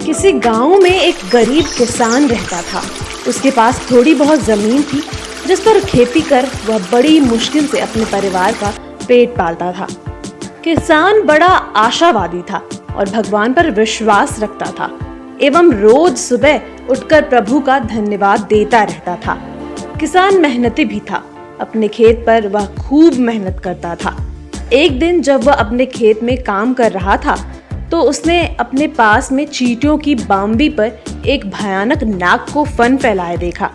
किसी गांव में एक गरीब किसान रहता था। उसके पास थोड़ी बहुत जमीन थी जिस पर खेती कर वह बड़ी मुश्किल से अपने परिवार का पेट पालता था। किसान बड़ा आशावादी था और भगवान पर विश्वास रखता था एवं रोज सुबह उठकर प्रभु का धन्यवाद देता रहता था। किसान मेहनती भी था। अपने खेत पर वह खूब मेहनत करता था। एक दिन जब वह अपने खेत में काम कर रहा था तो उसने अपने पास में चींटियों की बावड़ी पर एक भयानक नाग को फन फैलाए देखा।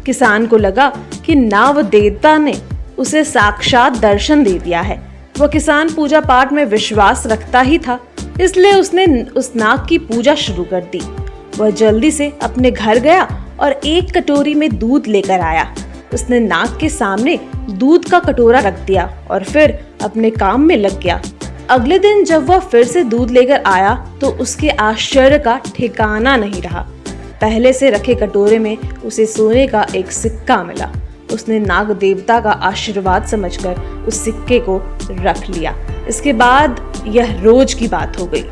किसान को लगा कि नाग देवता ने उसे साक्षात दर्शन दे दिया है। वह किसान पूजा पाठ में विश्वास रखता ही था, इसलिए उसने उस नाग की पूजा शुरू कर दी। वह जल्दी से अपने घर गया और एक कटोरी में दूध लेकर आया। उसने नाग के सामने दूध का कटोरा रख दिया और फिर अपने काम में लग गया। अगले दिन जब वह फिर से दूध लेकर आया तो उसके आश्चर्य का ठिकाना नहीं रहा। पहले से रखे कटोरे में उसे सोने का एक सिक्का मिला। उसने नाग देवता का आशीर्वाद समझकर उस सिक्के को रख लिया। इसके बाद यह रोज की बात हो गई।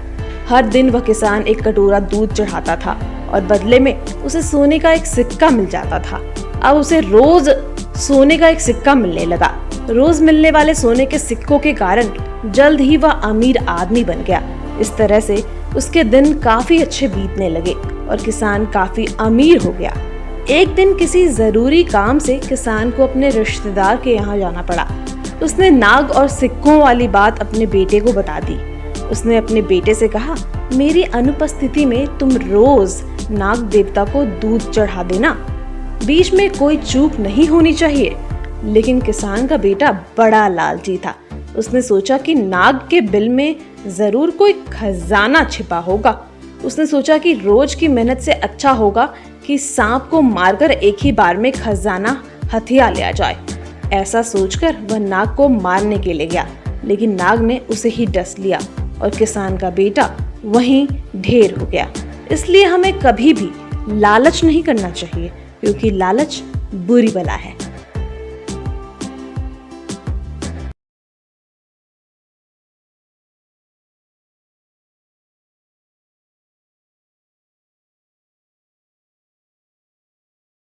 हर दिन वह किसान एक कटोरा दूध चढ़ाता था और बदले में उसे सोने का एक सिक्का मिल जाता था। अब उसे रोज सोने का एक सिक्का मिलने लगा। रोज मिलने वाले सोने के सिक्कों के कारण जल्द ही वह अमीर आदमी बन गया। इस तरह से उसके दिन काफी अच्छे बीतने लगे और किसान काफी अमीर हो गया। एक दिन किसी जरूरी काम से किसान को अपने रिश्तेदार के यहाँ जाना पड़ा। उसने नाग और सिक्कों वाली बात अपने बेटे को बता दी। उसने अपने बेटे से कहा, मेरी अनुपस्थिति में तुम रोज नाग देवता को दूध चढ़ा देना। बीच में कोई चूक नहीं होनी चाहिए। लेकिन किसान का बेटा बड़ा लालची था। उसने सोचा कि नाग के बिल में जरूर कोई खजाना छिपा होगा। उसने सोचा कि रोज की मेहनत से अच्छा होगा कि सांप को मारकर एक ही बार में खजाना हथिया लिया जाए। ऐसा सोचकर वह नाग को मारने के लिए गया, लेकिन नाग ने उसे ही डस लिया और किसान का बेटा वहीं ढेर हो गया। इसलिए हमें कभी भी लालच नहीं करना चाहिए, क्योंकि लालच बुरी बला है।